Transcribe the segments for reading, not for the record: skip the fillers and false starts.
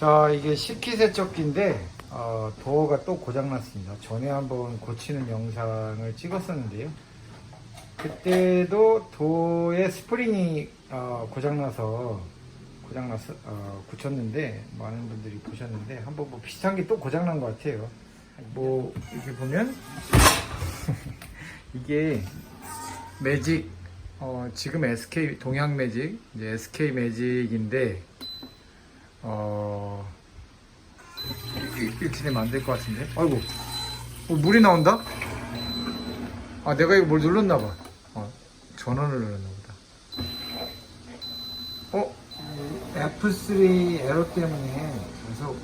자, 이게 식기세척기인데 도어가 또 고장났습니다. 전에 한번 고치는 영상을 찍었었는데요. 그때도 도어의 스프링이 고장나서 고쳤는데 많은 분들이 보셨는데 한번 뭐 비슷한 게 또 고장난 것 같아요. 뭐 이렇게 보면 이게 매직 지금 SK 동양 매직 이제 SK 매직인데 이렇게 되면 안 될 것 같은데. 아이고 물이 나온다. 내가 이거 뭘 눌렀나봐. 전원을 눌렀나 보다. F3 에러 때문에 계속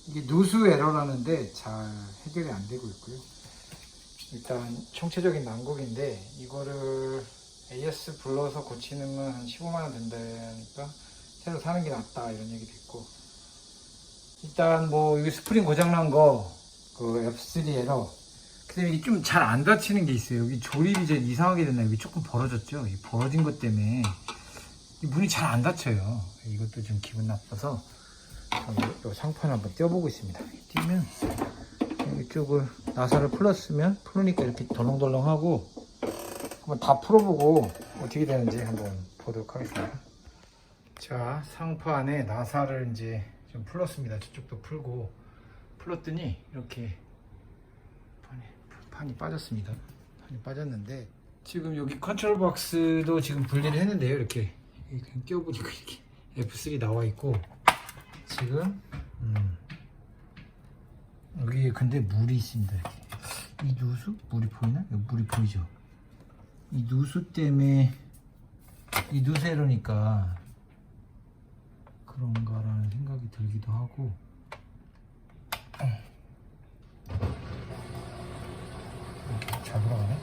이게 누수 에러라는데 잘 해결이 안 되고 있고요. 일단 총체적인 난국인데 이거를 AS 불러서 고치는 건 한 15만원 된다니까 새로 사는 게 낫다 이런 얘기도 있고, 일단 뭐 여기 스프링 고장난 거 그 F3 에러, 근데 이게 좀 잘 안 닫히는 게 있어요. 여기 조립이 이제 이상하게 됐나. 여기 조금 벌어졌죠. 이 벌어진 것 때문에 이 문이 잘 안 닫혀요. 이것도 좀 기분 나빠서 이 상판 한번 떼어보고 있습니다. 띄면 이쪽을 나사를 풀으니까 이렇게 덜렁덜렁하고, 한번 다 풀어보고 어떻게 되는지 한번 보도록 하겠습니다. 자, 상판에 나사를 이제 좀 풀었습니다. 저쪽도 풀었더니 이렇게 판이 빠졌습니다. 판이 빠졌는데 지금 여기 컨트롤 박스도 지금 분리를 했는데요. 이렇게 그냥 끼워보니까 이렇게 F3 나와 있고, 지금 여기 근데 물이 있습니다. 이렇게. 이 누수? 물이 보이나? 여기 물이 보이죠? 이 누수 때문에, 이 누수 에러니까 그런가라는 생각이 들기도 하고, 이렇게 잘 돌아가네?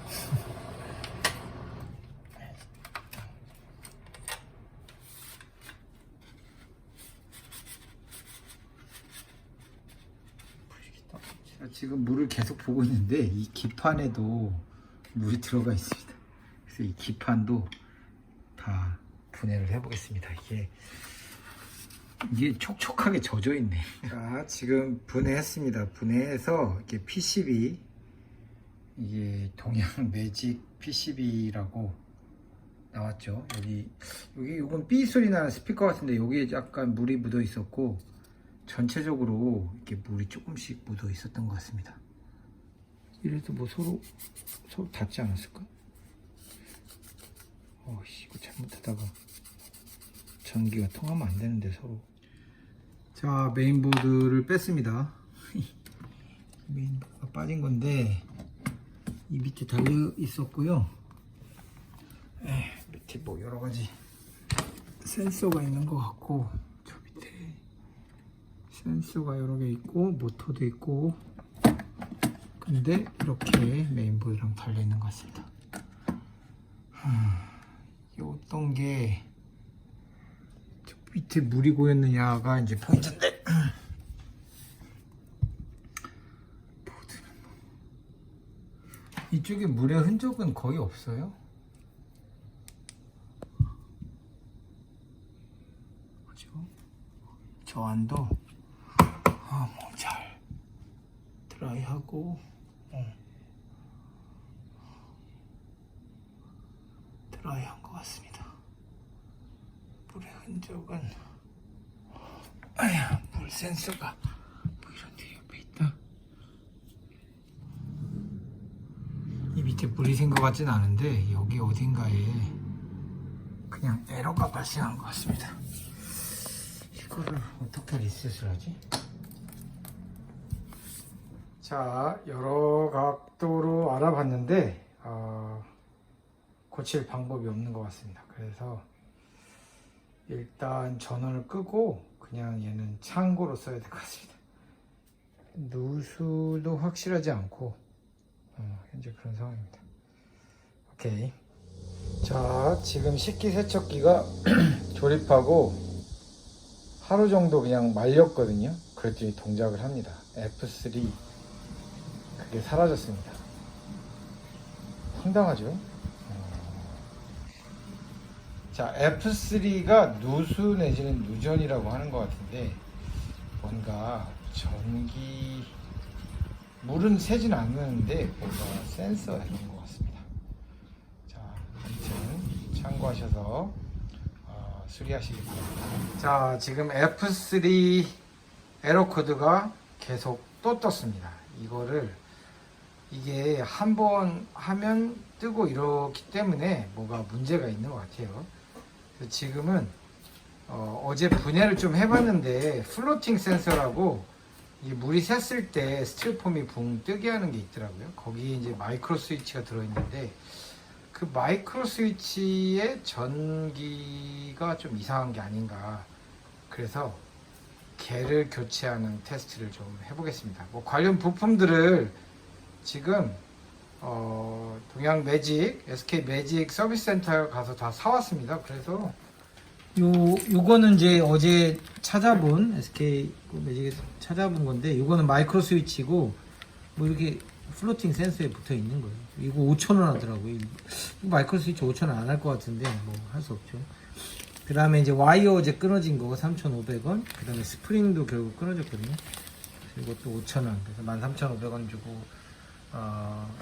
지금 물을 계속 보고 있는데 이 기판에도 물이 들어가 있습니다. 그래서 이 기판도 다 분해를 해보겠습니다. 이게 촉촉하게 젖어 있네. 자, 지금 분해했습니다. 분해해서 이렇게 PCB, 이게 동양 매직 PCB라고 나왔죠. 여기 이건 삐 소리 나는 스피커 같은데 여기에 약간 물이 묻어 있었고, 전체적으로 이렇게 물이 조금씩 묻어 있었던 것 같습니다. 이래도 뭐 서로 닿지 않았을까? 이거 잘못하다가 전기가 통하면 안 되는데 서로. 자, 메인보드를 뺐습니다. 메인보드가 빠진 건데 이 밑에 달려 있었고요. 밑에 뭐 여러 가지 센서가 있는 것 같고, 저 밑에 센서가 여러 개 있고 모터도 있고, 근데 이렇게 메인보드랑 달려 있는 것 같습니다. 어떤 게 저 밑에 물이 고였느냐가 이제 포인트인데, 보드는 이쪽에 물의 흔적은 거의 없어요. 그죠? 저 안도 뭐 잘 드라이하고 드라이한 것 같습니다. 물의 흔적은 물 센서가 뭐 이런 데 옆에 있다. 이 밑에 물이 샌 것 같진 않은데 여기 어딘가에 그냥 에러가 발생한 것 같습니다. 이거를 어떻게 리셋을 하지? 자, 여러 각도로 알아봤는데 고칠 방법이 없는 것 같습니다. 그래서 일단 전원을 끄고 그냥 얘는 창고로 써야 될 것 같습니다. 누수도 확실하지 않고 현재 그런 상황입니다. 오케이. 자, 지금 식기세척기가 조립하고 하루 정도 그냥 말렸거든요. 그랬더니 동작을 합니다. F3 그게 사라졌습니다. 황당하죠? 자, F3가 누수 내지는 누전이라고 하는 것 같은데, 뭔가 전기 물은 새진 않는데 뭔가 센서가 있는 것 같습니다. 자, 아무튼 참고하셔서 수리하시기 바랍니다. 자, 지금 F3 에러 코드가 계속 또 떴습니다. 이게 한 번 하면 뜨고 이렇기 때문에 뭐가 문제가 있는 것 같아요. 그래서 지금은 어제 분해를 좀 해봤는데 플로팅 센서라고 이게 물이 샜을 때 스티로폼이 붕 뜨게 하는 게 있더라고요. 거기에 이제 마이크로 스위치가 들어있는데 그 마이크로 스위치의 전기가 좀 이상한 게 아닌가. 그래서 걔를 교체하는 테스트를 좀 해보겠습니다. 뭐 관련 부품들을 지금 동양 매직, SK 매직 서비스 센터 가서 다 사왔습니다. 그래서 요거는 이제 어제 찾아본 SK 매직에서 찾아본 건데, 요거는 마이크로 스위치고 뭐 이렇게 플로팅 센서에 붙어 있는 거예요. 이거 5,000원 하더라고요. 마이크로 스위치 5,000원 안 할 것 같은데 뭐 할 수 없죠. 그 다음에 이제 와이어 어제 끊어진 거 3,500원. 그 다음에 스프링도 결국 끊어졌거든요. 그리고 또 5,000원. 그래서 13,500원 주고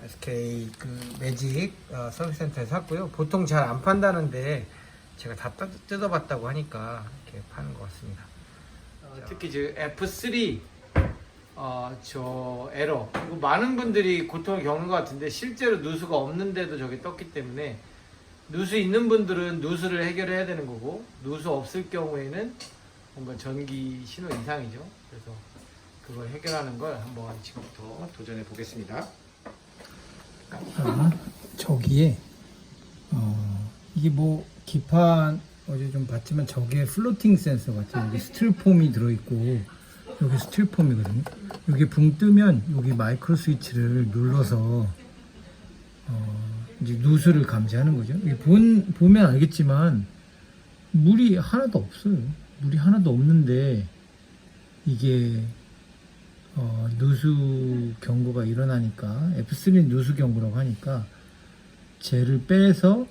SK 그 매직 서비스 센터에 샀고요. 보통 잘 안 판다는데 제가 다 뜯어봤다고 하니까 이렇게 파는 것 같습니다. 특히 저 F3 저 에러, 이거 많은 분들이 고통을 겪는 것 같은데 실제로 누수가 없는데도 저게 떴기 때문에 누수 있는 분들은 누수를 해결해야 되는 거고, 누수 없을 경우에는 뭔가 전기 신호 이상이죠. 그래서 그걸 해결하는 걸 한번 지금부터 도전해 보겠습니다. 저기에 이게 뭐 기판 어제 좀 봤지만 저게 플로팅 센서 같아요. 여기 스틸폼이 들어있고 여기 스틸폼이거든요. 여기 붕 뜨면 여기 마이크로 스위치를 눌러서 이제 누수를 감지하는 거죠. 이게 보면 알겠지만 물이 하나도 없어요. 물이 하나도 없는데 이게 누수 경고가 일어나니까, F3 누수 경고라고 하니까 쟤를 빼서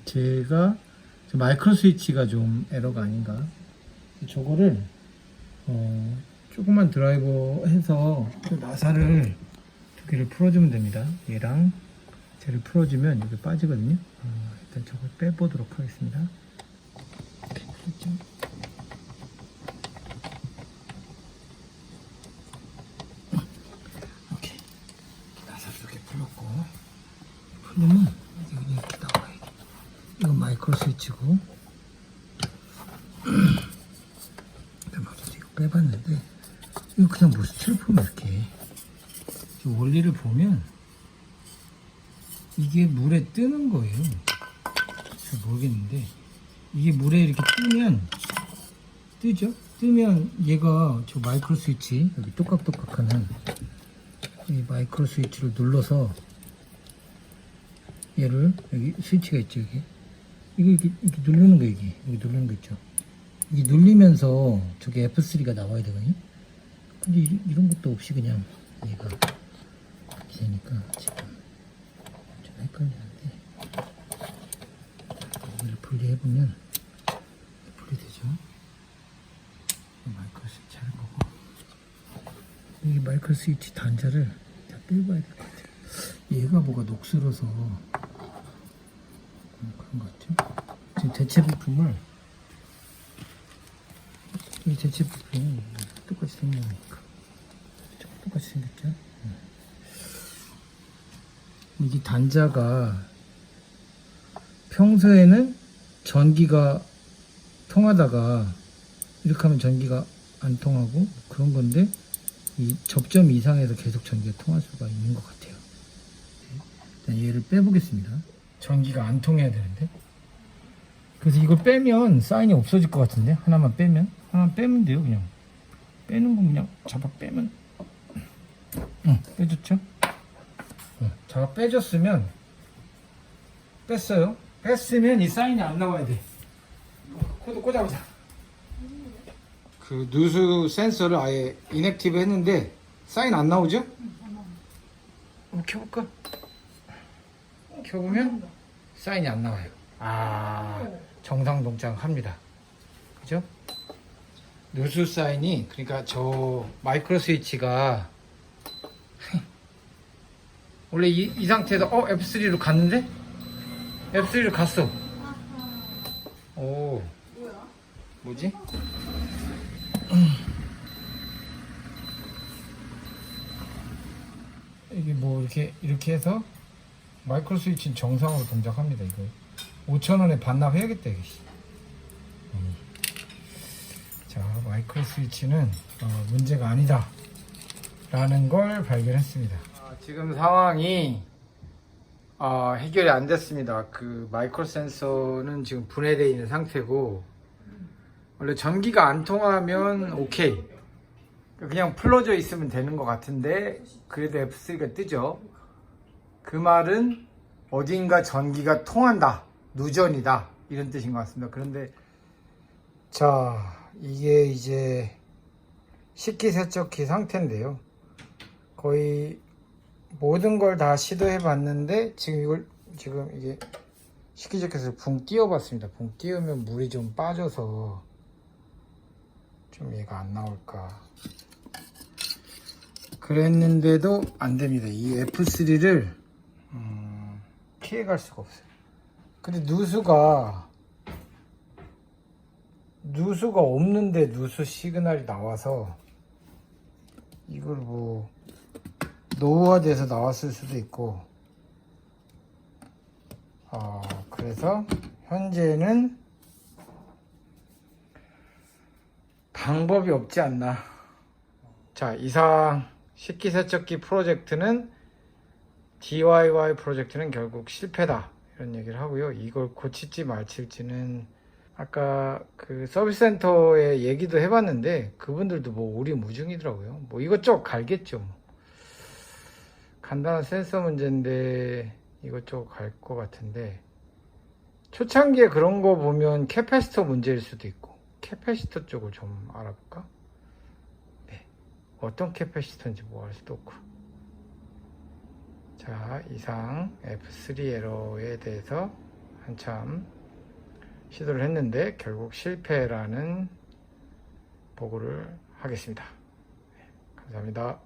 제가 마이크로 스위치가 좀 에러가 아닌가. 저거를 조금만 드라이버 해서 그 나사를 두 개를 풀어주면 됩니다. 얘랑 쟤를 풀어주면 여기 빠지거든요. 일단 저걸 빼보도록 하겠습니다. 오케이. 나사를 이렇게 풀었고, 풀리면 여기 이렇게 나와요. 이건 마이크로 스위치고, 그다음에 이거 빼봤는데 이거 그냥 뭐 스틸폼 이렇게 원리를 보면 이게 물에 뜨는 거예요. 잘 모르겠는데 이게 물에 이렇게 뜨면 뜨죠? 뜨면 얘가 저 마이크로 스위치, 여기 똑깍똑깍하는 이 마이크로 스위치를 눌러서 얘를, 여기 스위치가 있죠, 여기. 이거 이렇게 누르는 거, 여기 누르는 거 있죠. 이게 눌리면서 저게 F3가 나와야 되거든요. 근데 이런 것도 없이 그냥 얘가 이렇게 되니까 지금 좀 헷갈리는데, 여기를 분리해보면 분리되죠. 마이크로 스위치 하는 거고, 여기 마이크로 스위치 단자를 다 빼봐야 될 것 같아요. 얘가 뭐가 녹슬어서 그런 것 같죠. 지금 대체 부품을, 이 대체 부품이 똑같이 생기니까 똑같이 생겼죠. 이게 단자가 평소에는 전기가 통하다가 이렇게 하면 전기가 안 통하고 그런 건데, 이 접점 이상에서 계속 전기가 통할 수가 있는 것 같아요. 일단 얘를 빼보겠습니다. 전기가 안 통해야 되는데, 그래서 이걸 빼면 사인이 없어질 것 같은데, 하나만 빼면 돼요. 그냥 빼는 건 그냥 잡아 빼면, 빼줬죠? 잡아 빼줬으면, 뺐으면 이 사인이 안 나와야 돼. 코드 꽂아보자. 그 누수 센서를 아예 인액티브 했는데 사인 안 나오죠? 한번 켜볼까? 켜보면 사인이 안 나와요. 정상 동작 합니다. 그죠? 누수 사인이, 그러니까 저 마이크로 스위치가 원래 이 상태에서 F3로 갔는데? F3로 갔어. 오, 뭐야? 뭐지? 이게 뭐 이렇게 해서 마이크로 스위치는 정상으로 동작합니다. 이거 5,000원에 반납해야겠다. 이게. 자, 마이크로 스위치는 문제가 아니다 라는 걸 발견했습니다. 지금 상황이 해결이 안 됐습니다. 그 마이크로 센서는 지금 분해되어 있는 상태고, 원래 전기가 안 통하면 오케이, 그냥 풀어져 있으면 되는 것 같은데 그래도 F3가 뜨죠. 그 말은 어딘가 전기가 통한다, 누전이다, 이런 뜻인 것 같습니다. 그런데 자, 이게 이제 식기세척기 상태인데요. 거의 모든 걸 다 시도해 봤는데 지금 이게 식기세척기에서 붕 띄워봤습니다. 붕 띄우면 물이 좀 빠져서 좀 얘가 안 나올까 그랬는데도 안 됩니다. 이 F3를 피해갈 수가 없어요. 근데 누수가 없는데 누수 시그널이 나와서 이걸 뭐 노후화돼서 나왔을 수도 있고, 그래서 현재는 방법이 없지 않나. 자, 이상 식기세척기 프로젝트는 DIY 프로젝트는 결국 실패다, 이런 얘기를 하고요. 이걸 고칠지 말칠지는 아까 그 서비스 센터에 얘기도 해봤는데 그분들도 뭐 오리무중이더라고요. 뭐 이것저것 갈겠죠. 뭐. 간단한 센서 문제인데 이것저것 갈 것 같은데, 초창기에 그런 거 보면 캐패시터 문제일 수도 있고, 캐패시터 쪽을 좀 알아볼까? 네, 어떤 캐패시터인지 뭐 알 수도 없고. 자, 이상 F3 에러에 대해서 한참 시도를 했는데 결국 실패라는 보고를 하겠습니다. 네, 감사합니다.